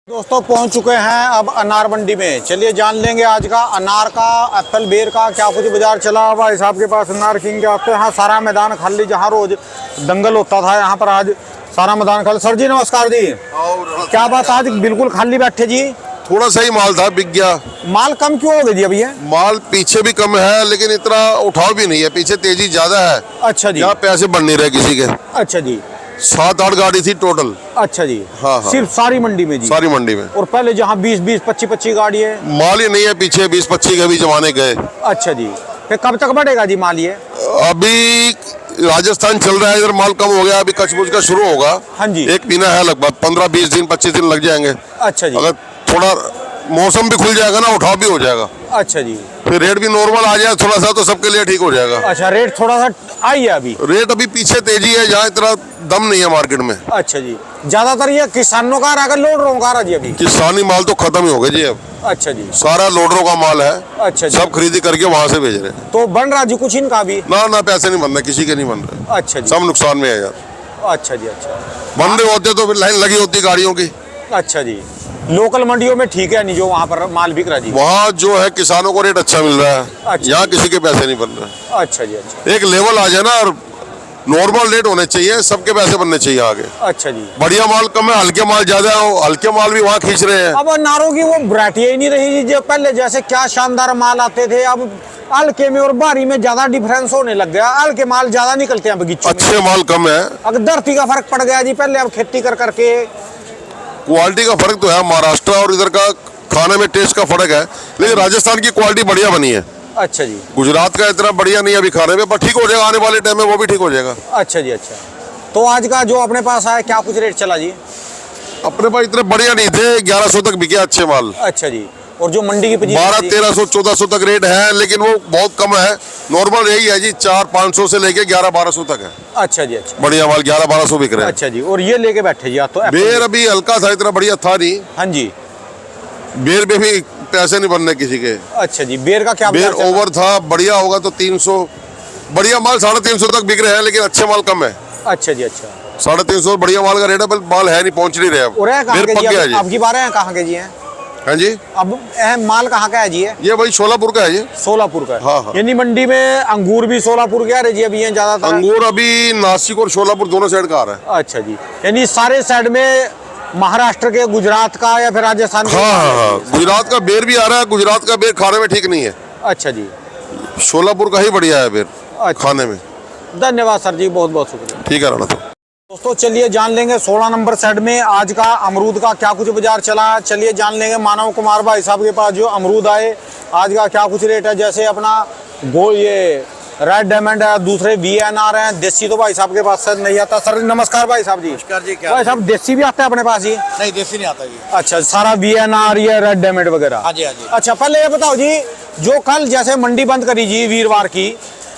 दोस्तों पहुंच चुके हैं अब अनार मंडी में। चलिए जान लेंगे आज का अनार का, एप्पल बेर का क्या कुछ बाजार चला। भाई साहब के पास अनार किंग के आते हैं। सारा मैदान खाली, जहां रोज दंगल होता था यहाँ पर आज सारा मैदान खाली। सर जी नमस्कार जी। और क्या बात, आज बिल्कुल खाली बैठे जी? थोड़ा सा ही माल था, बिक गया। माल कम क्यों हो गई जी अभी? है माल पीछे भी कम है लेकिन इतना उठाव भी नहीं है, पीछे तेजी ज्यादा है। अच्छा जी। यहाँ पैसे बढ़ नहीं रहे किसी के। अच्छा जी। 7-8 गाड़ी थी टोटल। अच्छा जी। हाँ हाँ, सिर्फ सारी मंडी में जी? सारी मंडी में। और पहले जहाँ 20-20, 25-25 गाड़ी है, माल ही नहीं है, पीछे 20-25 के भी जमाने गए। अच्छा जी। फिर कब तक बढ़ेगा जी माल ये? अभी राजस्थान चल रहा है, इधर माल कम हो गया, अभी कच्छ का शुरू होगा। हाँ जी। एक महीना है, लगभग 15-20 दिन 25 दिन लग जाएंगे। अच्छा जी। अगर थोड़ा मौसम भी खुल जाएगा ना, उठाव भी हो जाएगा, अच्छा जी। फिर रेट भी नॉर्मल आ जाए थोड़ा सा, तो सबके लिए ठीक हो जाएगा। अच्छा, रेट थोड़ा सा आई है अभी? रेट अभी पीछे तेजी है, जहाँ इतना दम नहीं है मार्केट में। अच्छा जी। ज्यादातर ये किसानों का अगर लोडरों का रहा जी अभी? किसानी माल तो खत्म ही हो गया जी अब। अच्छा जी। सारा लोडरों का माल है। अच्छा जी। सब खरीदी करके वहाँ से भेज रहे हैं। तो बन रहा जी कुछ इनका भी? ना पैसे नहीं बन रहे, किसी के नहीं बन रहे। अच्छा जी। सब नुकसान में है यार। अच्छा जी। अच्छा। बन रहे होते तो फिर लाइन लगी होती गाड़ियों की। अच्छा जी। लोकल मंडियों में ठीक है नहीं जो वहाँ पर माल बिक रहा जी? वहाँ जो है किसानों को रेट अच्छा मिल रहा है। अच्छा। यहाँ किसी के पैसे नहीं बन रहे। अच्छा जी। अच्छा। एक लेवल आ जाए ना, और नॉर्मल रेट होने चाहिए, सबके पैसे बनने चाहिए आगे। अच्छा जी। बढ़िया माल कम है, हल्के माल ज्यादा है, हल्के माल भी वहाँ खींच रहे हैं। अब अनारों की वो वैरायटी ही नहीं रही जी, जो पहले जैसे क्या शानदार माल आते थे। अब हल्के में और भारी में ज्यादा डिफरेंस होने लग गया। हल्के माल ज्यादा निकलते हैं बगीचों में। अच्छे माल कम है। अब धरती का फर्क पड़ गया जी। पहले अब खेती कर करके क्वालिटी का फर्क तो है, महाराष्ट्र और इधर का खाने में टेस्ट का फर्क है, लेकिन राजस्थान की क्वालिटी बढ़िया बनी है। अच्छा जी। गुजरात का इतना बढ़िया नहीं है अभी खाने में, पर ठीक हो जाएगा आने वाले टाइम में, वो भी ठीक हो जाएगा। अच्छा जी। अच्छा। तो आज का जो अपने पास आया क्या कुछ रेट चला जी? अपने पास इतने बढ़िया नहीं थे, 1100 तक बिके अच्छे माल। अच्छा जी। और जो मंडी की 1200-1300 1400 तक रेट है, लेकिन वो बहुत कम है। नॉर्मल यही है जी, 400-500 से लेके 1100-1200 तक है। अच्छा जी। अच्छा। बढ़िया माल 1100-1200 बिक रहे हैं। अच्छा जी। और ये लेके बैठे जी आप तो? बेर अभी हल्का था, इतना बढ़िया था नहीं। हाँ जी। बेर में भी पैसे नहीं बनने किसी के। अच्छा जी। बेर का क्या बेर बाजार चल रहा है? ओवर था, बढ़िया होगा तो 300, बढ़िया माल 350 तक बिक रहे हैं, लेकिन अच्छे माल कम है। अच्छा जी। अच्छा। 350 बढ़िया माल का रेट है, पर माल है नहीं, पहुंच नहीं रहे अब। और है कहाँ बेर के पक जी? गया जी। आपकी बारह हैं कहाँ के जी हैं? हाँ जी, अब माल कहाँ का है जी? ये वही शोलापुर का है जी। सोलापुर का है। हाँ, हाँ। यानी मंडी में अंगूर भी सोलापुर के आ रहे जी अभी हैं ज्यादातर? अंगूर अभी नासिक और शोलापुर दोनों साइड का आ रहा है। अच्छा जी। यानी सारे साइड में महाराष्ट्र के, गुजरात का या फिर राजस्थान का? हाँ, गुजरात का बेर भी आ रहा है। गुजरात का बेर खाने में ठीक नहीं है। अच्छा जी। शोलापुर का ही बढ़िया है बेर अच्छा। खाने में। धन्यवाद सर जी, बहुत बहुत शुक्रिया। ठीक है राणा। दोस्तों चलिए जान लेंगे 16 नंबर सेट में आज का अमरूद का क्या कुछ बाजार चला। चलिए जान लेंगे मानव कुमार भाई साहब के पास जो अमरूद आए आज का क्या कुछ रेट है। जैसे अपना ये रेड डायमंड है, दूसरे VNR हैं, देसी तो भाई साहब के पास सर नहीं आता। सर नमस्कार भाई साहब जी। नमस्कार जी। क्या भाई साहब देसी भी आता है अपने पास ही? नहीं, देसी नहीं आता जी। अच्छा, सारा VNR ये रेड डायमंड वगैरह? हाँ जी, हाँ जी। अच्छा, पहले ये बताओ जी, जो कल जैसे मंडी बंद करी जी वीरवार की,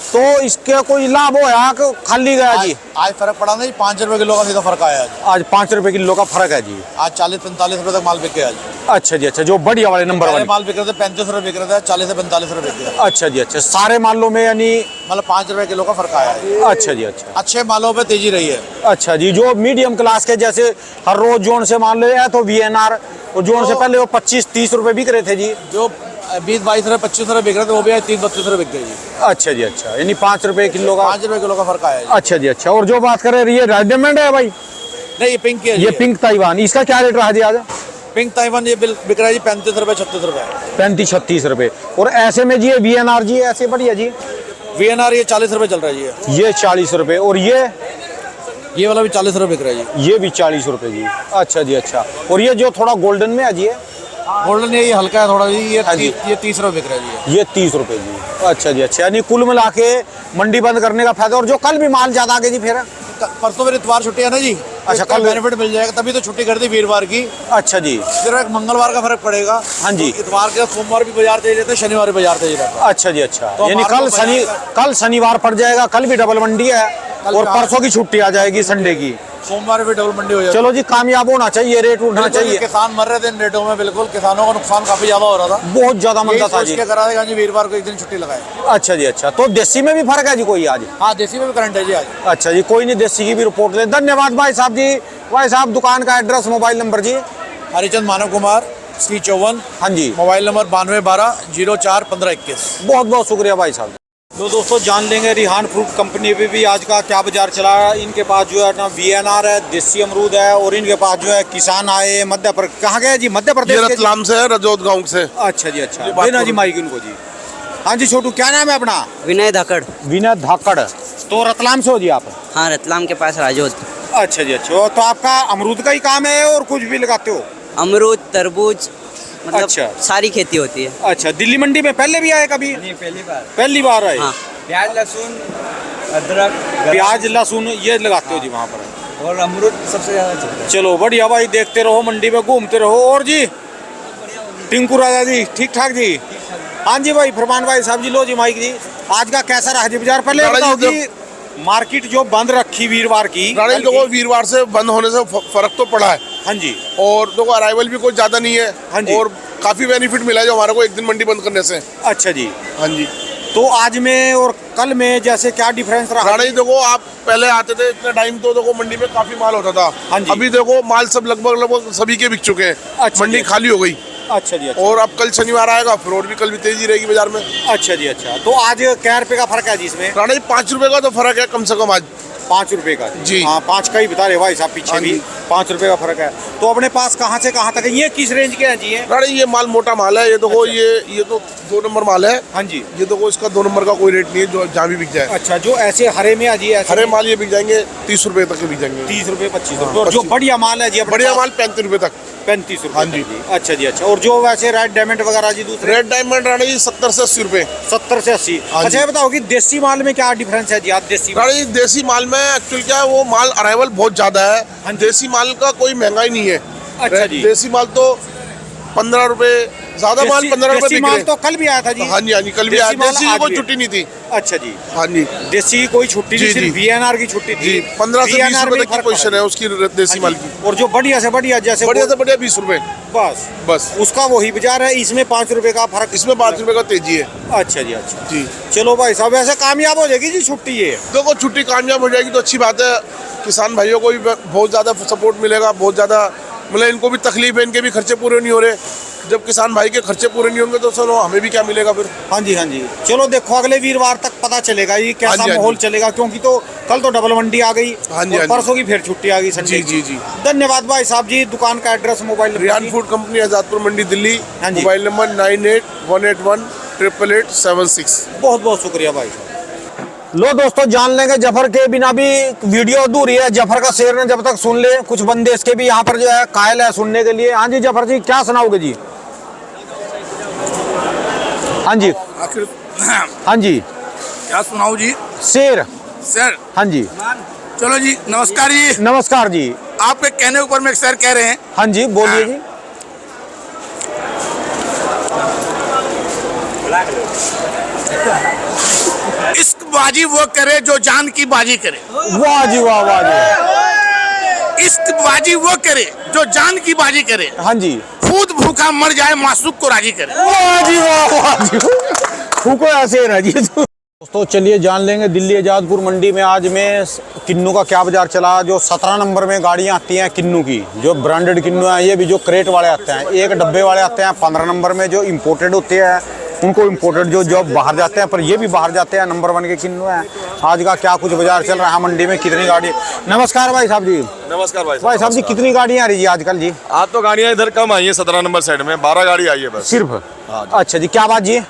तो इसके कोई लाभ होया कि खाली गया जी? आज फर्क पड़ा नहीं, 5 रुपए किलो का सीधा फर्क आया आज। आज 5 रुपए किलो का फर्क है जी। आज 40-45 रुपए तक माल बिक गया आज। अच्छा जी। अच्छा, जो बढ़िया वाले नंबर पहले वाले माल बिक रहे थे 35 रुपए बिक रहे थे, 40 से 45 रुपए बिक गया। अच्छा जी। अच्छा, सारे मालों में यानी? मतलब 5 रुपए किलो का फर्क आया है। अच्छा जी। अच्छा। अच्छे मालों पे तेजी रही है। अच्छा जी। जो मीडियम क्लास के जैसे हर रोज जोन से मान लो है तो VNR, और जोन से पहले वो 25-30 रुपए बिक रहे थे जी, जो 20-22 रुपए 25 रुपए बिक रहे थे, वो भी आज 30-32 रुपए बिक गए जी। अच्छा जी। अच्छा, यानी 5 रुपए किलो का? 5 रुपए किलो का फर्क आया है। अच्छा जी। अच्छा, और जो बात करें ये रेड डायमंड है भाई? नहीं, ये पिंक है। ये पिंक ताइवान, इसका क्या रेट रहा जी आज? पिंक ताइवान ये बिक रहा है जी 35 रुपए 36 रुपए। 35-36 रुपए। और ऐसे में जी VNR जी ऐसे बढ़िया जी? VNR ये 40 रुपए चल रहा है जी। ये 40 रुपए। और ये वाला भी 40 रुपए बिक रहा है जी। ये भी 40 रुपए जी। अच्छा जी। अच्छा, और ये जो थोड़ा गोल्डन में है जी? गोल्डन ये हल्का है थोड़ा जी। हाँ जी। ये 30 रुपए बिक रहा है जी। ये 30 रुपए जी। अच्छा जी। अच्छा, यानी कुल मिला के मंडी बंद करने का फायदा। और जो कल भी माल ज्यादा आ गया जी फिर? परसों मेरे इतवार छुट्टी है ना जी। अच्छा, कल कल बेनिफिट मिल जाएगा, तभी तो छुट्टी कर दी वीरवार की। अच्छा जी। सिर्फ एक मंगलवार का फर्क पड़ेगा। हाँ जी। तो इतवार के सोमवार भी बाजार तेज रहता है, शनिवार भी बाजार तेज रहता है। अच्छा जी। अच्छा, तो यानी हमारे कल शनिवार पड़ जाएगा। कल भी डबल मंडी है कल और भी परसों की छुट्टी आ जाएगी संडे की। सोमवार भी डबल मंडी हो जाएगी। चलो जी, कामयाब होना चाहिए, रेट उठना बिल्कुल, चाहिए। किसान मर रहे थे इन रेटों में। बिल्कुल, किसानों का नुकसान काफी ज्यादा हो रहा था। बहुत ज्यादा मंदा था जी। करा देगा जी, वीरवार को एक दिन छुट्टी लगाए। अच्छा जी। अच्छा, तो देसी में भी फर्क है जी कोई आज? हाँ, देसी में भी करंट है जी आज। अच्छा जी, कोई नहीं, देसी की भी रिपोर्ट ले। धन्यवाद भाई साहब जी। भाई साहब दुकान का एड्रेस, मोबाइल नंबर जी? हरिचंद मानव कुमार C54। हाँ जी, मोबाइल नंबर 9212 041521। बहुत बहुत शुक्रिया भाई साहब। तो दोस्तों जान लेंगे रिहान फ्रूट कंपनी पे भी आज का क्या बाजार चला है। इनके पास जो है ना VNR है, देसी अमरूद है, और इनके पास जो है किसान आए मध्य प्रदेश। कहाँ गए जी? मध्य प्रदेश के? रतलाम से है, रजौत गांव से। अच्छा जी, अच्छा देना जी माइक इनको जी। हाँ जी छोटू, क्या नाम है अपना? विनय धाकड़। विनय धाकड़। तो रतलाम से हो जी आप? हाँ, रतलाम के पास राजौत। अच्छा जी, अच्छा। तो आपका अमरूद का ही काम है और कुछ भी लगाते हो? अमरूद, तरबूज, मतलब अच्छा। सारी खेती होती है। अच्छा, दिल्ली मंडी में पहले भी आए कभी? नहीं, पहली बार। पहली बार आए? हाँ। प्याज, लहसुन, अदरक, प्याज लहसुन ये लगाते हो जी वहाँ पर? और अमरूद सबसे ज्यादा चलता है। चलो बढ़िया भाई, देखते रहो, मंडी में घूमते रहो। और जी टिंकू राजा जी ठीक ठाक जी? हाँ जी भाई, फरमान भाई साहब जी, लो जी माइक जी। आज का कैसा रहा जी बाजार? पहले राणा जी, बताओ कि मार्केट जो बंद रखी वीरवार की, राणा जी कल देखो, की। वीरवार से बंद होने से फर्क तो पड़ा है। हाँ जी, और देखो अराइवल भी कोई ज्यादा नहीं है। हाँ जी। और काफी बेनिफिट मिला है जो हमारे को एक दिन मंडी बंद करने से। अच्छा जी। हाँ जी। तो आज में और कल में जैसे क्या डिफरेंस रहा? राणा जी देखो, आप पहले आते थे इतने टाइम तो देखो मंडी में काफी माल होता था। हाँ जी। अभी देखो माल सब लगभग सभी के बिक चुके हैं। अच्छा मंडी जी। खाली हो गई। अच्छा जी, अच्छा। और अब कल शनिवार आएगा, फिर और भी कल भी तेजी रहेगी बाजार में। अच्छा जी, अच्छा। तो आज क्या रुपए का फर्क है जी इसमें? राणा जी 5 रुपए का तो फर्क है कम से कम आज। 5 रुपए का जी। हाँ, 5 का ही बता रहे भाई साहब, पीछे हाँ भी जी। 5 रुपए का फर्क है। तो अपने पास कहाँ से कहाँ तक है? ये किस रेंज के हैं जी? ये राणा जी ये माल मोटा माल है। ये देखो, अच्छा। ये तो 2 नंबर माल है। हाँ जी। ये देखो, इसका 2 नंबर का कोई रेट नहीं है जो जहाँ भी बिक जाए। अच्छा, जो ऐसे हरे में है जी, ऐसे हरे माल ये बिक जाएंगे 30 रुपए तक के बिक जाएंगे। 30 रुपए, 25 हाँ, रुपए। और जो 25। बढ़िया माल है जी अपने बढ़िया पास? माल 35 रुपए तक। 35 रुपए हाँ तक जी। अच्छा जी, अच्छा। और जो वैसे रेड डायमंड वगैरह जी दूसरे? रेड डायमंड राणा जी 70 से 80 रुपए। 70 से 80। हाँ अच्छा, जी। ये बताओ कि देसी माल में क्या डिफरेंस है जी? आप देसी राणा जी देसी माल में एक्चुअल क्या है, वो माल अराइवल बहुत ज्यादा हाँ है। जी। देसी माल का कोई महंगाई नहीं है। अच्छा जी। देसी माल तो 15 रुपए, ज्यादा माल 15 रुपए देसी बिक माल रहे। तो कल भी आया था जी? हाँ जी, हाँ जी, कल भी देसी आया। माल देसी की आज कोई भी है। छुट्टी नहीं थी। अच्छा जी। हाँ जी, देसी की कोई छुट्टी नहीं, जी, सिर्फ जी। VNR की छुट्टी थी। जी 15 से 20 VNR रुपए में तक की फर्क पोजीशन पड़ा है उसकी देसी माल की। और जो बढ़िया से बढ़िया जैसे बढ़िया से बढ़िया 20 रुपए बस बस। उसका वही बाजार है। इसमें 5 रुपए का फर्क? इसमें 5 रुपए का तेजी है। अच्छा जी, अच्छा जी। चलो भाई साहब, ऐसे कामयाब हो जाएगी जी छुट्टी ये? देखो छुट्टी कामयाब हो जाएगी तो अच्छी बात है। किसान भाइयों को भी बहुत ज़्यादा सपोर्ट मिलेगा। बहुत ज़्यादा मतलब इनको भी तकलीफ है, इनके भी खर्चे पूरे नहीं हो रहे। जब किसान भाई के खर्चे पूरे नहीं होंगे तो चलो हमें भी क्या मिलेगा फिर। हाँ जी, हाँ जी। चलो देखो, अगले वीरवार तक पता चलेगा ये हाँ कैसा जी, हाँ माहौल जी। चलेगा, क्योंकि तो कल तो डबल मंडी आ गई। हाँ जी, और हाँ जी। परसों की फिर छुट्टी आ गई संडे जी, की। जी, जी। धन्यवाद भाई साहब जी। दुकान का एड्रेस, मोबाइल नंबर रियान जी? फूड कंपनी, आजादपुर मंडी, दिल्ली। हाँ जी। Mobile number 9818818876। बहुत बहुत शुक्रिया भाई साहब। लो दोस्तों, जान लेंगे जफर के बिना भी वीडियो अधूरी है। जफर का शेर ने जब तक सुन ले, कुछ बंदे इसके भी यहाँ पर जो है कायल है सुनने के लिए। हाँ जी जफर जी, क्या सुनाओगे जी? हाँ जी, आखिर हाँ जी। क्या सुनाऊं जी? शेर। सर हाँ जी, चलो जी, नमस्कार जी। नमस्कार जी। आपके कहने ऊपर में एक सर कह रहे हैं, हाँ जी, बोलिए जी। इश्क बाजी वो करे जो जान की बाजी करे। वाह जी, वाह वाह जी। इश्क बाजी वो करे जो जान की बाजी करे। हाँ जी, खुद भूखा मर जाए मासूक को राजी करे। वाह जी, वाह जी। फूको ऐसे है जी। दोस्तों चलिए जान लेंगे दिल्ली आजादपुर मंडी में आज में किन्नू का क्या बाजार चला। जो 17 नंबर में गाड़ियाँ आती हैं किन्नू की, जो ब्रांडेड किन्नू हैं, ये भी जो क्रेट वाले आते हैं, एक डब्बे वाले आते हैं। 15 नंबर में जो इम्पोर्टेड होते हैं उनको इम्पोर्टेड जो बाहर जाते हैं, पर ये भी बाहर जाते हैं। नंबर 1 के किन्नू हैं। आज का क्या कुछ बाजार चल रहा है मंडी में, कितनी गाड़ी? नमस्कार भाई साहब जी। नमस्कार भाई भाई साहब जी, कितनी गाड़ियाँ आ रही है आजकल जी? आज तो गाड़ियाँ इधर कम आई है। 17 नंबर साइड में 12 गाड़ी आई है बस सिर्फ? हाँ जी। अच्छा जी, क्या बात जी?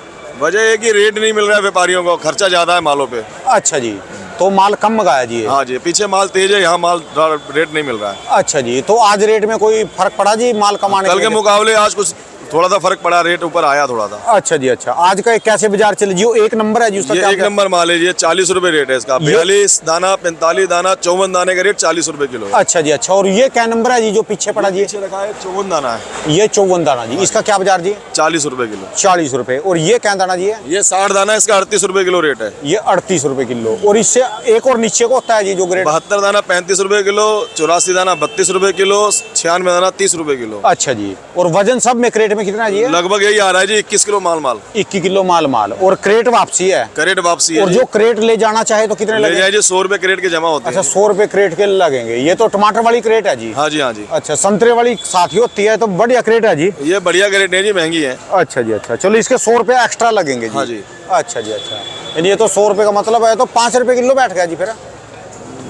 वजह है कि रेट नहीं मिल रहा है व्यापारियों को, खर्चा ज्यादा है मालों पे। अच्छा जी, तो माल कम मंगाया जी? हाँ जी, पीछे माल तेज है, यहाँ माल रेट नहीं मिल रहा है। अच्छा जी, तो आज रेट में कोई फर्क पड़ा जी माल कमाने कल के मुकाबले आज कुछ थोड़ा सा फर्क पड़ा, रेट ऊपर आया थोड़ा सा। अच्छा जी, अच्छा। आज का कैसे बाजार चले जी? एक नंबर है जी उसका? ये क्या एक नंबर माल है, ये 40 रुपए रेट है इसका। 42 दाना, 45 दाना, 54 दाने का रेट 40 रुपए किलो है। अच्छा जी, अच्छा। और ये क्या नंबर है जी जो पीछे पड़ा जी? पीछे रखा है 54 दाना है, ये 54 दाना जी। इसका क्या बाजार जी? 40 रुपए किलो। 40 रुपए। और ये क्या दाना जी है? ये 60 दाना है, इसका 38 रुपए किलो रेट है। ये 38 रुपए किलो। और इससे एक और नीचे को होता है जी जो ग्रेड? 72 दाना 35 रुपए किलो, 84 दाना 32 रुपए किलो, 96 दाना 30 रुपए किलो। अच्छा जी। और वजन सब में क्रेट में कितना है जी ये? लगभग यही आ रहा है जी 21 किलो माल 21 किलो माल और क्रेट वापसी है। क्रेट वापसी है और जी। जो क्रेट ले जाना चाहे तो कितने ले लगेंगे? जाए जी 100 रुपए क्रेट के जमा होते अच्छा, हैं। 100 रुपए क्रेट के लगेंगे। ये तो टमाटर वाली क्रेट है जी। हाँ जी हाँ जी। अच्छा, संतरे वाली साथ ही होती है, तो बढ़िया क्रेट है जी। ये बढ़िया क्रेट है जी, महंगी है। अच्छा जी, अच्छा, चलो इसके 100 रुपए एक्स्ट्रा लगेंगे जी। हाँ जी। अच्छा जी, अच्छा, यानी ये तो 100 रुपए का मतलब है, तो 5 रुपए किलो बैठ गया जी फिर।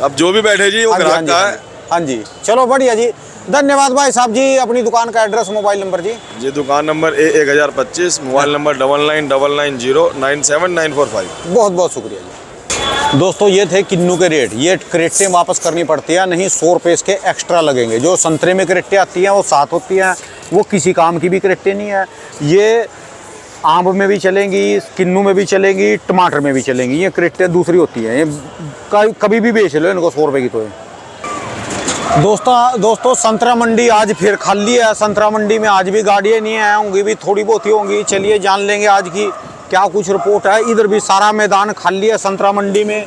अब जो भी बैठे जी वो हाँ जी, हाँ ग्राहक जी, का हाँ है। जी, हाँ जी, चलो बढ़िया जी, धन्यवाद भाई साहब जी। अपनी दुकान का एड्रेस, मोबाइल नंबर जी। जी दुकान नंबर A1025, मोबाइल नंबर 9999097945। बहुत बहुत शुक्रिया जी। दोस्तों ये थे किन्नू के रेट। ये क्रेटें वापस करनी पड़ती है, नहीं 100 रुपये इसके एक्स्ट्रा लगेंगे। जो संतरे में क्रेटें आती हैं वो 7 होती हैं, वो किसी काम की भी क्रेटें नहीं है। ये आम में भी चलेंगी, किन्नू में भी चलेंगी, टमाटर में भी चलेंगी। ये क्रेटें दूसरी होती हैं, ये कभी भी बेच लो इनको 100 रुपये की। तो दोस्तों संतरा मंडी आज फिर खाली है। संतरा मंडी में आज भी गाड़ियाँ नहीं आए होंगी, भी थोड़ी बहुत ही होंगी। चलिए जान लेंगे आज की क्या कुछ रिपोर्ट है। इधर भी सारा मैदान खाली है संतरा मंडी में,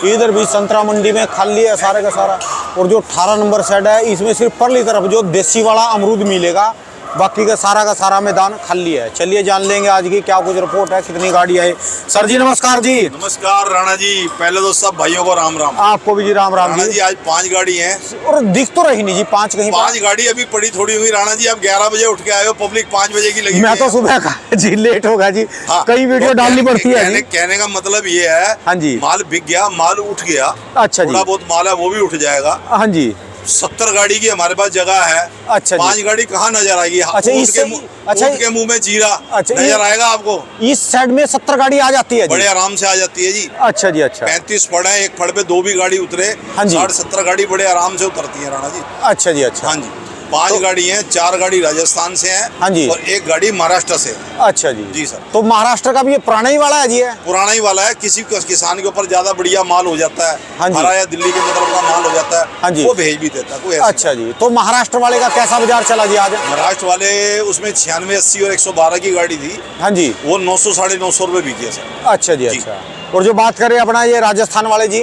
इधर भी संतरा मंडी में खाली है सारे का सारा। और जो 18 नंबर सेट है, इसमें सिर्फ परली तरफ जो देसी वाला अमरूद मिलेगा, बाकी का सारा मैदान खाली है। चलिए जान लेंगे आज की क्या कुछ रिपोर्ट है, कितनी गाड़ी है। सर जी नमस्कार जी। नमस्कार राणा जी, पहले तो सब भाइयों को राम राम। आपको भी जी राम राम राणा जी। जी आज 5 गाड़ी हैं। और दिख तो रही नहीं जी 5 कहीं। 5 गाड़ी अभी पड़ी थोड़ी हुई राणा जी। आप 11 बजे उठ के आए हो, पब्लिक 5 बजे की लगी। मैं तो सुबह का जी लेट होगा जी। हाँ, कई वीडियो तो डालनी पड़ती है जी। कहने का मतलब ये है, हाँ जी, माल बिक गया, माल उठ गया। अच्छा जी, थोड़ा बहुत माल है वो भी उठ जाएगा। हाँ जी। 70 गाड़ी की हमारे पास जगह है। अच्छा जी। 5 गाड़ी कहाँ नजर आएगी? अच्छा, ऊँट इससे के मुंह अच्छा, ऊँट के मुंह में जीरा अच्छा, नजर आएगा आपको। इस साइड में 70 गाड़ी आ जाती है जी। बड़े आराम से आ जाती है जी। अच्छा जी, अच्छा, 35 फड़ है, एक फड़ पे 2 भी गाड़ी उतरे। हाँ जी। 60-70 गाड़ी बड़े आराम से उतरती है राणा जी। अच्छा जी, अच्छा, हाँ जी। 5 गाड़ी हैं, 4 गाड़ी राजस्थान से हैं। हाँ जी। और 1 गाड़ी महाराष्ट्र से है। अच्छा जी। जी सर। तो महाराष्ट्र का भी ये पुराना ही वाला है जी? है पुराना ही वाला है। किसी किसान के ऊपर ज्यादा बढ़िया माल हो जाता है, हाँ जी। हरा या दिल्ली के मतलब का माल हो जाता है, हाँ जी। वो भेज भी देता है कोई ऐसी अच्छा जी। तो महाराष्ट्र वाले का कैसा बाजार चला जी आज? महाराष्ट्र वाले उसमें 96, 80 और 112 की गाड़ी थी। हाँ जी। वो 900 साढ़े 900 रुपये बिकी है सर। अच्छा जी, अच्छा। और जो बात करें अपना ये राजस्थान वाले जी?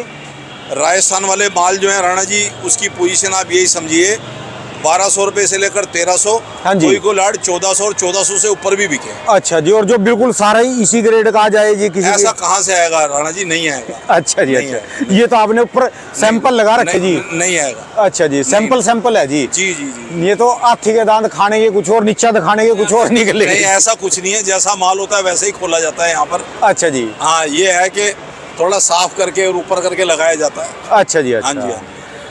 राजस्थान वाले माल जो है राणा जी, उसकी पोजीशन आप यही समझिए, 1200 रुपए से लेकर 1300। हाँ जी। कोई को लाड 1400 और 1400 से ऊपर भी बिके। अच्छा जी। और जो बिल्कुल सारा ही इसी ग्रेड का आ जाए जी किसी ऐसा कहाँ से आएगा राणा जी? नहीं आएगा। अच्छा जी, नहीं अच्छा। ये तो आपने ऊपर सैंपल लगा रखे जी। नहीं आएगा। अच्छा जी, सैंपल है जी। जी जी जी। ये तो हाथी के दांत खाने के कुछ और, नीचा दिखाने के कुछ और निकले। नहीं ऐसा कुछ नहीं है, जैसा माल होता है वैसे ही खोला जाता है यहाँ पर। अच्छा जी। हाँ, ये है कि थोड़ा साफ करके और ऊपर करके लगाया जाता है। अच्छा जी, अच्छा। हाँ जी, हाँ।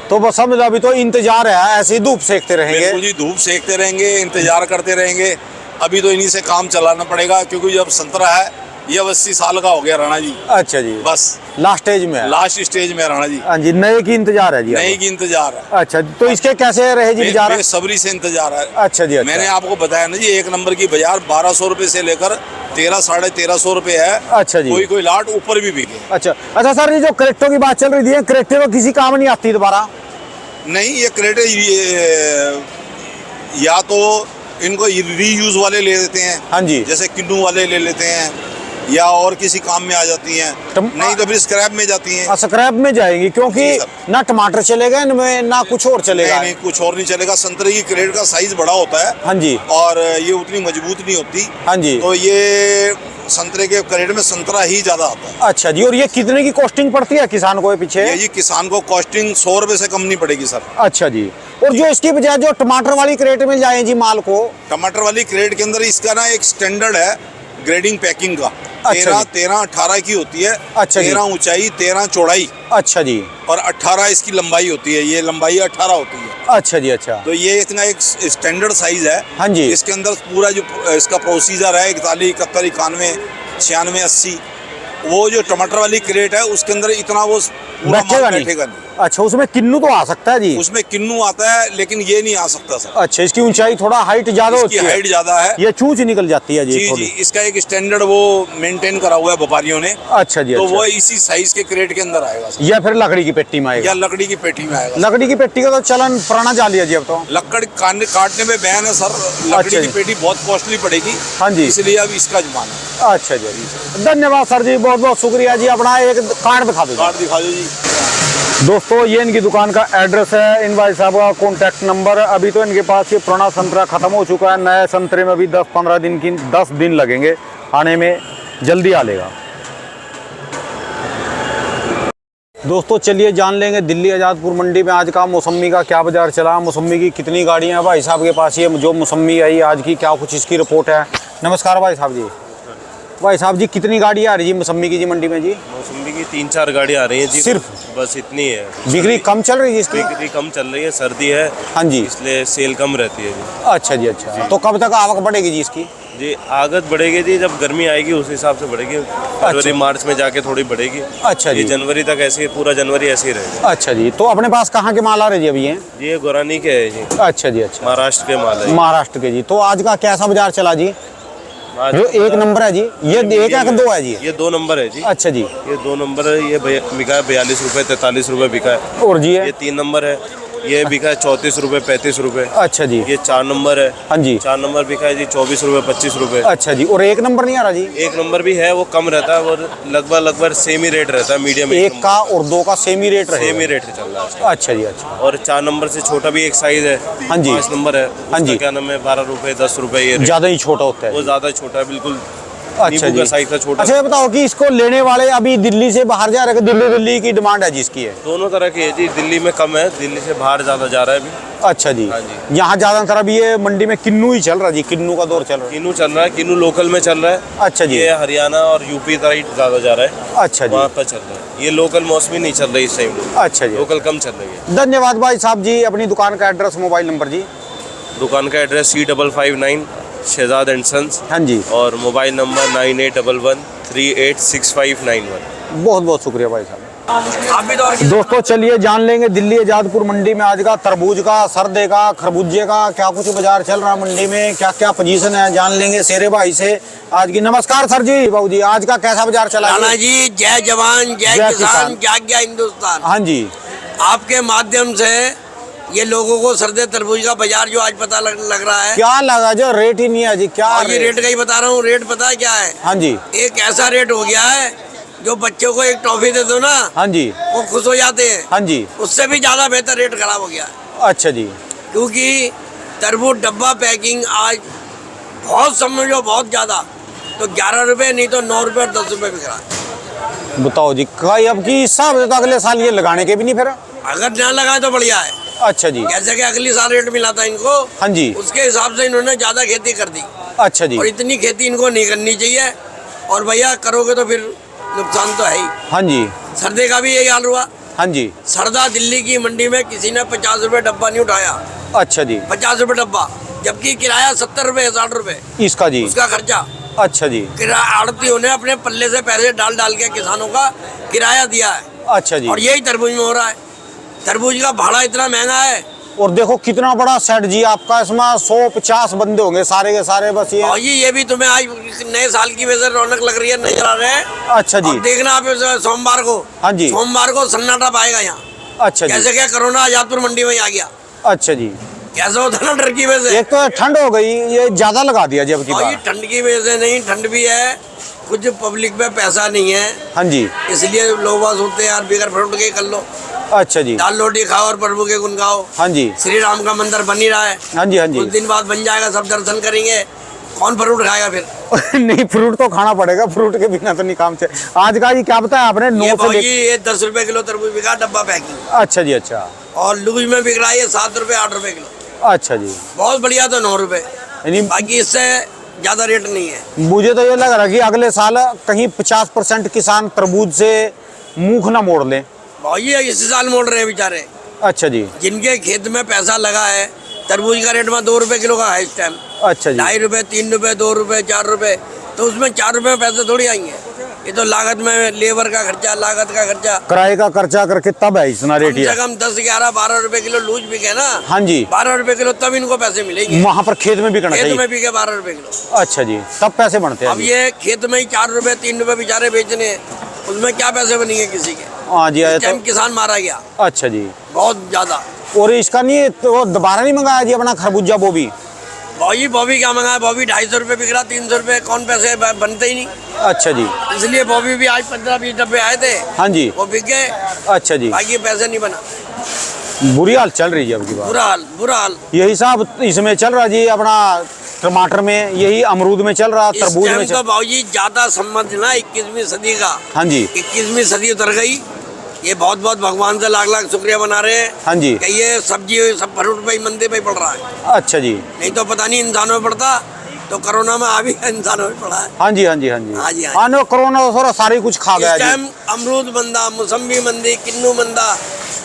तो बस समझ अभी तो इंतजार है, ऐसे ही धूप सेकते रहेंगे। बिल्कुल जी, धूप सेकते रहेंगे, इंतजार करते रहेंगे। अभी तो इन्हीं से काम चलाना पड़ेगा, क्योंकि जब संतरा है ये अब 80 साल का हो गया राणा जी। अच्छा जी, बस लास्ट स्टेज में है। लास्ट स्टेज में राणा जी। हाँ जी, नए की इंतजार है जी। नई की इंतजार है। अच्छा, तो इसके कैसे रहे जी बाजार? बेसब्री से इंतजार है। अच्छा जी, अच्छा। मैंने आपको बताया ना जी, 1 नंबर की बाजार 1200 रुपए से लेकर 1300 साढ़े 1300 रुपए है। अच्छा जी। कोई लाट ऊपर भी बिके। अच्छा अच्छा सर, ये जो क्रेटों की बात चल रही थी, क्रेटे तो किसी काम नहीं आती दोबारा? नहीं, ये क्रेटे या तो इनको रीयूज वाले ले लेते हैं। हाँ जी। जैसे किन्नू वाले ले लेते हैं, या और किसी काम में आ जाती हैं। नहीं तो फिर स्क्रैप में जाती हैं। स्क्रैप में जाएंगी, क्योंकि जी सर। ना टमाटर चलेगा इनमें, ना कुछ और चलेगा। नहीं, कुछ और नहीं चलेगा। संतरे की क्रेट का साइज बड़ा होता है। हाँ जी। और ये उतनी मजबूत नहीं होती। हाँ जी। तो ये संतरे के क्रेट में संतरा ही ज्यादा आता है। अच्छा जी। और ये कितने की कॉस्टिंग पड़ती है किसान को पीछे? ये जी किसान को कॉस्टिंग 100 रुपए से कम नहीं पड़ेगी सर। अच्छा जी। और जो इसकी बजाय जो टमाटर वाली क्रेट मिल जाए जी माल को? टमाटर वाली क्रेट के अंदर इसका ना एक स्टैंडर्ड है ग्रेडिंग पैकिंग का। अच्छा 13, 18 की होती है। अच्छा जी। 13 ऊंचाई, 13 चौड़ाई अच्छा जी। और 18 इसकी लंबाई होती है। ये लंबाई 18 होती है। अच्छा जी, अच्छा। तो ये इतना एक स्टैंडर्ड साइज है। हाँ जी। इसके अंदर पूरा जो इसका प्रोसीजर है 41, 71, 91, 96, 80, वो जो टमाटर वाली क्रेट है उसके अंदर इतना वो पूरा बैठेगा माल नहीं। बैठेगा नहीं। अच्छा, उसमें किन्नू तो आ सकता है जी? उसमें किन्नू आता है, लेकिन ये नहीं आ सकता सर। अच्छा, इसकी ऊंचाई थोड़ा हाइट ज्यादा होती इसकी है। हाइट ज्यादा है। ये चूंच निकल जाती है जी जी थोड़ी। जी, इसका एक स्टैंडर्ड वो मेंटेन करा हुआ है व्यापारियों ने। अच्छा जी, तो अच्छा। वो इसी साइज के क्रेट के अंदर आएगा सर। या फिर लकड़ी की पेटी में आएगा? या लकड़ी की पेटी में आएगा। लकड़ी की पेटी का तो चलन पुराना जा लिया जी अब तो। लकड़ी काटने में बैन है सर। लकड़ी अच्छा की जी। पेटी बहुत कॉस्टली पड़ेगी। हाँ जी। इसलिए अब इसका जमाना है। अच्छा जी, धन्यवाद सर जी, बहुत बहुत शुक्रिया जी। अपना एक कार्ड दिखा दो जी। कार्ड दिखा दो जी। दोस्तों ये इनकी दुकान का एड्रेस है, इन भाई साहब का कॉन्टैक्ट नंबर। अभी तो इनके पास ये पुराना संतरा ख़त्म हो चुका है, नए संतरे में भी 10 दिन लगेंगे आने में, जल्दी आ लेगा। दोस्तों चलिए जान लेंगे दिल्ली आज़ादपुर मंडी में आज का मौसम्मी का क्या बाजार चला, मौसम्मी की कितनी गाड़ियाँ हैं भाई साहब के पास, ये जो मौसम्मी आई आज की क्या कुछ इसकी रिपोर्ट है। नमस्कार भाई साहब जी। भाई साहब जी कितनी गाड़ी आ रही है मौसम्मी की जी मंडी में जी? मौसम्बी की 3-4 गाड़ी आ रही हैं जी, सिर्फ बस इतनी है। बिक्री कम चल रही है इसकी? बिक्री कम चल रही है, सर्दी है। हाँ जी, इसलिए सेल कम रहती है जी। अच्छा जी, अच्छा तो कब तक आवक बढ़ेगी जी इसकी? जी आगत बढ़ेगी जी, जब गर्मी आएगी उस हिसाब से बढ़ेगी। फरवरी मार्च में जाके थोड़ी बढ़ेगी। अच्छा जी, जनवरी तक ऐसे ही, पूरा जनवरी ऐसे ही रहेगा। अच्छा जी। तो अपने पास कहाँ के माल आ रहे जी अभी? ये गोरानी के है जी। अच्छा जी, अच्छा, महाराष्ट्र के माल है। महाराष्ट्र के जी। तो आज का कैसा बाजार चला जी? आज जो एक नंबर है जी, ये एक है कि दो है जी? ये 2 नंबर है जी। अच्छा जी। ये 2 नंबर है, ये बिका है 42 रुपये, 43 रुपये बिका है। और जी ये 3 नंबर है, ये बिका है 34 रुपये, 35 रुपये। अच्छा जी। ये 4 नंबर है। हाँ जी। 4 नंबर बिका है जी 24 रुपये, 25 रुपये। अच्छा जी। और एक नंबर नहीं आ रहा जी? एक नंबर भी है, वो कम रहता है और लगभग सेम ही रेट रहता है, मीडियम। एक का और दो का सेम ही रेट रहेगा? सेम ही रेट चल रहा है। अच्छा जी, अच्छा। और 4 नंबर से छोटा भी एक साइज है। हाँ जी। 5 नंबर है। हाँ जी। क्या नाम है, 12 रुपये, 10 रुपये, ये ज्यादा ही छोटा होता है? वो ज्यादा छोटा है, बिल्कुल अच्छा नींबू जी। का साइज का छोटा। अच्छा ये बताओ कि इसको लेने वाले अभी दिल्ली से बाहर जा रहे हैं, दिल्ली की डिमांड है जिसकी है? दोनों तरह की है जी, दिल्ली में कम है, दिल्ली से बाहर ज्यादा जा रहा है अभी। अच्छा जी। हाँ जी। यहाँ ज्यादातर अभी ये मंडी में किन्नू ही चल रहा है जी, किन्नू का दौर चल रहा है। किन्नू चल रहा है, किन्नू लोकल में चल रहा है। अच्छा जी। ये हरियाणा और यूपी तरह ज्यादा जा रहा है। अच्छा जी। वहाँ पर चल रहा है, ये लोकल मौसमी नहीं चल रही इस टाइम। अच्छा जी। लोकल कम चल रही है। धन्यवाद भाई साहब जी। अपनी दुकान का एड्रेस, मोबाइल नंबर जी? दुकान का address C559 Shahzad and sons. हाँ जी। और मोबाइल नंबर 9811386591। बहुत बहुत शुक्रिया भाई साहब। दोस्तों चलिए जान लेंगे दिल्ली आज़ादपुर मंडी में आज का तरबूज का, सरदे का, खरबूजे का क्या कुछ बाजार चल रहा है मंडी में, क्या क्या पोजीशन है, जान लेंगे शेरे भाई से आज की। नमस्कार सर जी। बाबू जी आज का कैसा बाजार चला? राणा जी जय जवान जय जय किसान, जाग्या हिंदुस्तान। हाँ जी। आपके माध्यम से ये लोगों को सरदे तरबूज का बाजार जो आज पता लग रहा है। क्या लगा जो रेट ही नहीं है जी? क्या ये रेट का ही बता रहा हूँ। रेट पता है क्या है? हाँ जी। एक ऐसा रेट हो गया है, जो बच्चों को एक टॉफी दे दो ना, हाँ जी, वो खुश हो जाते हैं। हाँ जी। उससे भी ज्यादा बेहतर रेट खराब हो गया है। अच्छा जी। क्योंकि तरबूज डब्बा पैकिंग आज बहुत, समझो बहुत ज्यादा, तो 11 रुपए नहीं तो 9 रुपए और 10 रुपए बिक रहा है। बताओ जी, कई अब की हिसाब से तो अगले साल ये लगाने के भी नहीं फिर? अगर ना लगाए तो बढ़िया है। अच्छा जी। जैसे कि अगली साल रेट मिला था इनको, हाँ जी, उसके हिसाब से इन्होंने ज्यादा खेती कर दी। अच्छा जी। और इतनी खेती इनको नहीं करनी चाहिए, और भैया करोगे तो फिर नुकसान तो है ही। हाँ जी, सरदे का भी यही हाल हुआ। हाँ जी। सरदा दिल्ली की मंडी में किसी ने 50 रुपए डब्बा नहीं उठाया। अच्छा जी। 50 रुपए डब्बा, जबकि किराया 70 रुपए 60 रुपए इसका जी? उसका खर्चा। अच्छा जी। आड़तियों ने अपने पल्ले से पैसे डाल डाल के किसानों का किराया दिया है। अच्छा जी। और यही तरबूज में हो रहा है। तरबूज का भाड़ा इतना महंगा है। और देखो कितना बड़ा सेट जी आपका, इसमें 150 बंदे होंगे सारे के सारे बस ये। और ये भी तुम्हें आज नए साल की वजह से रौनक लग रही है, नजर आ रहे हैं। अच्छा जी। और देखना आप सोमवार को। हाँ जी। सोमवार को सन्नाटा पाएगा यहाँ। अच्छा जी। जैसे क्या कोरोना आजादपुर मंडी में ही आ गया। अच्छा जी। कैसा होता ना डर की वजह से। एक तो ठंड हो गई, ये ज्यादा लगा दिया जब की और ये बात। ठंड की वजह से नहीं, ठंड भी है, कुछ पब्लिक में पैसा नहीं है, हाँ जी। इसलिए लोग बात होते हैं यार बिगर फ्रूट के कर लो, अच्छा जी। दाल रोटी खाओ और प्रभु के गुण गाओ। हाँ जी। श्री राम का मंदिर बन ही रहा है। हाँ जी, हाँ जी। कुछ दिन बाद बन जाएगा, सब दर्शन करेंगे, कौन फ्रूट खाएगा फिर? नहीं, फ्रूट तो खाना पड़ेगा, फ्रूट के बिना तो नहीं काम से। आज का जी क्या बताया आपने? 9 से भाई ये 10 रुपए किलो तरबूज बिका डब्बा पैकिंग। अच्छा जी, अच्छा। और लूज में बिक रहा है 7 रुपए 8 रुपए किलो। अच्छा जी। बहुत बढ़िया, तो 9 रुपए, यानी बाकी इससे ज्यादा रेट नहीं है। मुझे तो ये लग रहा है कि अगले साल कहीं 50% किसान तरबूज से मुंह ना मोड़ लें। भाई ये इसी साल मोड़ रहे हैं बेचारे। अच्छा जी। जिनके खेत में पैसा लगा है, तरबूज का रेट में 2 रुपए किलो का है इस टाइम। अच्छा जी। 2.5 रुपए 3 रुपए 2 रुपए 4 रुपए, तो उसमें 4 रुपए में पैसे थोड़ी आएंगे। ये तो लागत में, लेबर का खर्चा, लागत का खर्चा, किराए का खर्चा करके तब है इतना रेट कम से कम 10 11 12 रुपए किलो लूज बिके ना। हाँ जी। 12 रुपए किलो तब इनको पैसे मिलेंगे। वहाँ पर खेत में बिकना खेत चाहिए। में बिके 12 रुपए किलो। अच्छा जी, तब पैसे बनते हैं अब जी। ये खेत में ही 4 रुपए 3 रुपए बेचारे बेचने हैं, उसमें क्या पैसे बनेंगे किसी के? हाँ जी। इस तो टाइम किसान मारा गया अच्छा जी। बहुत ज्यादा। और इसका नहीं तो दोबारा नहीं मंगाया जी अपना खरबूजा वो भी? भाई बॉबी क्या मंगाया, बॉबी 250 रुपये बिक रहा, 300 रुपये कौन पैसे बनते ही नहीं, अच्छा जी। इसलिए बॉबी भी आज 15-20 डब्बे आए थे, हाँ जी। वो बिक गए, अच्छा जी। बाकी पैसे नहीं बना। बुरी हाल चल रही है अब की बात। बुरा हाल। यही साहब इसमें चल रहा जी, अपना टमाटर में, यही अमरूद में चल रहा, इस तरबूज में टाइम चल। तो भाजी ज्यादा समझ ना 21वीं सदी का। हाँ जी। 21वीं सदी उतर गई, ये बहुत बहुत भगवान से लाख लाख शुक्रिया बना रहे हैं। हाँ जी। कि ये सब्जी सब फ्रूट पे ही मंदे पे ही पड़ रहा है, अच्छा जी। नहीं तो पता नहीं इंसानों में पड़ता तो कोरोना में आ भी इंसानों में पड़ा है। हाँ जी हाँ जी हाँ जी। हाँ जी, हाँ जी। हाँ नो, कोरोना तो सारी कुछ खा गया इस जी। टाइम अमरूद मंदा, मौसम्बी मंदी, किन्नू मंदा,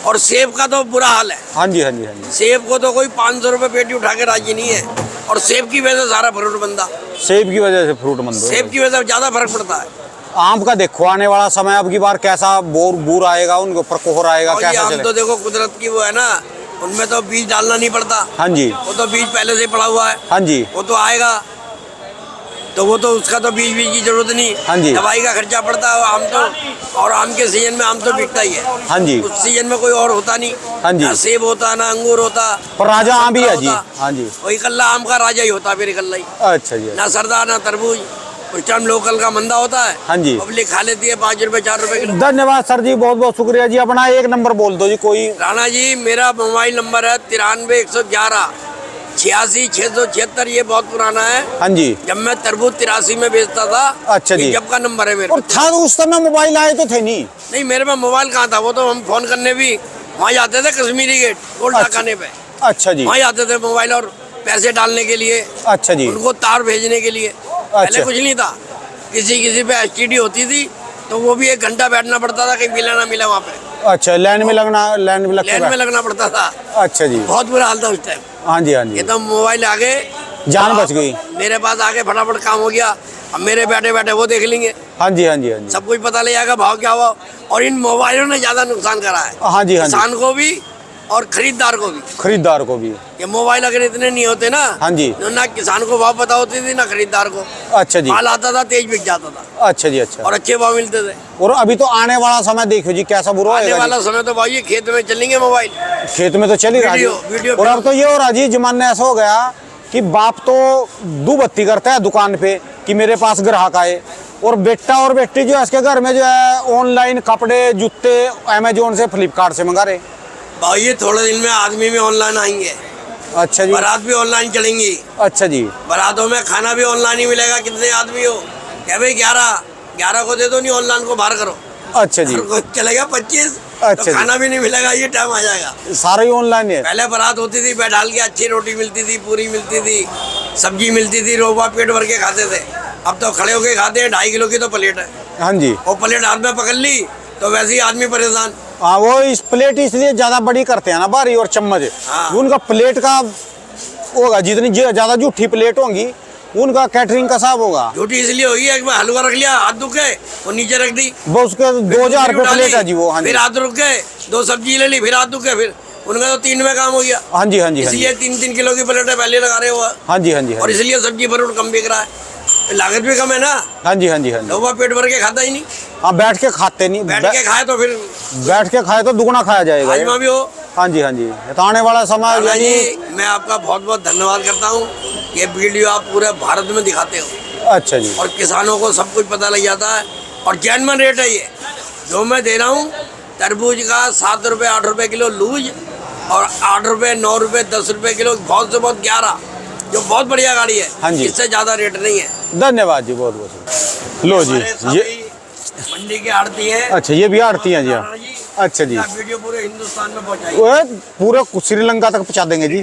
और सेब का तो बुरा हाल है। हाँ जी हाँ जी हाँ जी। सेब को तो कोई 500 रुपये पेटी उठा के राजी नहीं है, और सेब की वजह से सारा फ्रूट बंदा, सेब की वजह से फ्रूट मंद हो सेब की वजह से ज्यादा फर्क पड़ता है। आम का देखो आने वाला समय अब की बार कैसा बूर आएगा, उनके ऊपर कोहर आएगा, और ये कैसा आम चले। तो देखो कुदरत की वो है ना, उनमें तो बीज डालना नहीं पड़ता। हाँ जी। वो तो बीज पहले से पड़ा हुआ है, हाँ जी। वो तो आएगा, तो वो तो उसका तो बीज की जरूरत नहीं। हाँ जी। दवाई का खर्चा पड़ता है आम तो, और आम के सीजन में आम तो बिकता ही है। हाँ जी। उस सीजन में कोई और होता नहीं। हाँ जी। ना सेब होता, ना अंगूर होता, पर राजा ना आम भी है संतरा जी। होता। हाँ जी। वही कल्ला आम का राजा ही होता फिर कल्ला ही, अच्छा जी। ना सरदा ना तरबूज। उस टाइम लोकल का मंदा होता है। हाँ जी। पब्लिक खा लेती है 5 रुपए 4 रुपए किलो। धन्यवाद सर जी, बहुत बहुत शुक्रिया जी। अपना एक नंबर बोल दो जी कोई। राणा जी मेरा मोबाइल नंबर है 93 111 86 676, ये बहुत पुराना है। हाँ जी। जब मैं तरबूज 83 में बेचता था। अच्छा जी। ये जब का नंबर है मेरे और था तो उस समय मोबाइल आए तो थे नहीं। नहीं मेरे में मोबाइल कहाँ था, वो तो हम फोन करने भी वहाँ जाते थे, कश्मीरी गेट टोल टाकाने पे। अच्छा जी। वहाँ जाते थे मोबाइल और पैसे डालने के लिए, अच्छा जी। उनको तार भेजने के लिए। पहले कुछ नहीं था, किसी पे STD होती थी तो वो भी 1 घंटा बैठना पड़ता था, कहीं मिला ना मिला वहाँ पे। अच्छा, लाइन में लगना पड़ता था। अच्छा जी। बहुत बुरा हाल था उस टाइम। हाँ जी हाँ जी। ये तो मोबाइल आ गए, जान बच गई। मेरे पास आके फटाफट काम हो गया, अब मेरे बैठे बैठे वो देख लेंगे। हाँ जी हाँ जी हाँ जी। सब कुछ पता लग जाएगा, भाव क्या हुआ। और इन मोबाइलों ने ज्यादा नुकसान करा है। हाँ जी हाँ जी। किसान को भी और खरीदार को भी। खरीदार को भी। ये मोबाइल अगर इतने नहीं होते ना, हाँ जी, तो ना किसान को भाव पता होती थी ना खरीदार को। अच्छा जी। माल आता था तेज बिक जाता था। अच्छा जी। अच्छा। और अच्छे भाव मिलते थे। और अभी तो आने वाला समय देखो जी कैसा बुरा आने होगा वाला समय तो भाई खेत में चलेंगे मोबाइल, खेत में तो चल ही रहा जी। वीडियो और अब तो ये हो रहा जी, जमाना ऐसा हो गया कि बाप तो दू बत्ती करता है दुकान पे कि मेरे पास ग्राहक आए, और बेटा और बेटी जो है इसके घर में जो है ऑनलाइन कपड़े जूते अमेजोन से फ्लिपकार्ट से मंगा रहे। भाई ये थोड़े दिन में आदमी में ऑनलाइन आएंगे। अच्छा जी। बारात भी ऑनलाइन चलेंगी। अच्छा जी। बारातों में खाना भी ऑनलाइन ही मिलेगा। कितने आदमी हो, क्या भाई 11 को दे दो, नहीं ऑनलाइन को बाहर करो। अच्छा जी। चलेगा 25। अच्छा तो जी। खाना भी नहीं मिलेगा, ये टाइम आ जाएगा। सारा ही ऑनलाइन है। पहले बारात होती थी, बैठाल के अच्छी रोटी मिलती थी, पूरी मिलती थी, सब्जी मिलती थी, रोबा पेट भर के खाते थे। अब तो खड़े होके खाते हैं, 2.5 किलो की तो प्लेट है। हाँ जी। वो प्लेट हाथ में पकड़ ली तो वैसे ही आदमी परेशान। हाँ, वो इस प्लेट इसलिए ज्यादा बड़ी करते हैं ना बारी, और चम्मच हाँ। उनका प्लेट का होगा, जितनी ज्यादा जूठी प्लेट होंगी उनका कैटरिंग का हिसाब होगा। झूठी इसलिए होगी, एक बार हलवा रख लिया, हाथ दुखे वो नीचे रख दी, वो उसके 2000 रुपये प्लेट है जी वो। हाँ जी। फिर हाथ रुक गए, 2 सब्जी ले ली, फिर हाथ दुखे, फिर उनका तो 3 में काम हो गया। हाँ जी हाँ जी। इसलिए 3-3 किलो की प्लेटें पहले लगा रहे हो। हाँ जी हाँ जी। और इसलिए सब्जी फ्रूट कम बिक रहा है, लागत भी कम है ना। हाँ जी हाँ जी हाँ जी। लोग पेट भर के खाता ही नहीं, हाँ, बैठ के खाते नहीं। बैठ के खाए तो फिर बैठ के खाए तो दुगना खाया जाएगा। हाजमा भी हो। हाँ जी हाँ जी। तो आने वाला समय राणा यानी जी मैं आपका बहुत बहुत धन्यवाद करता हूँ। ये वीडियो आप पूरे भारत में दिखाते हो। अच्छा जी। और किसानों को सब कुछ पता लग जाता है। और जेन्युइन रेट है ये जो मैं दे रहा हूँ। तरबूज का 7 रुपये 8 रुपये किलो लूज, और 8 रुपये 9 रुपये 10 रुपये किलो, बहुत से बहुत 11, जो बहुत बढ़िया गाड़ी है। हाँ जी। इससे ज़्यादा रेट नहीं है। धन्यवाद जी, बहुत बहुत। लो जी, ये मंडी के आड़ती है। अच्छा, ये भी आड़ती हैं जी। हाँ। अच्छा जी। वीडियो पूरे हिंदुस्तान में पहुँचाई। वो पूरे श्रीलंका तक पहुँचा देंगे जी।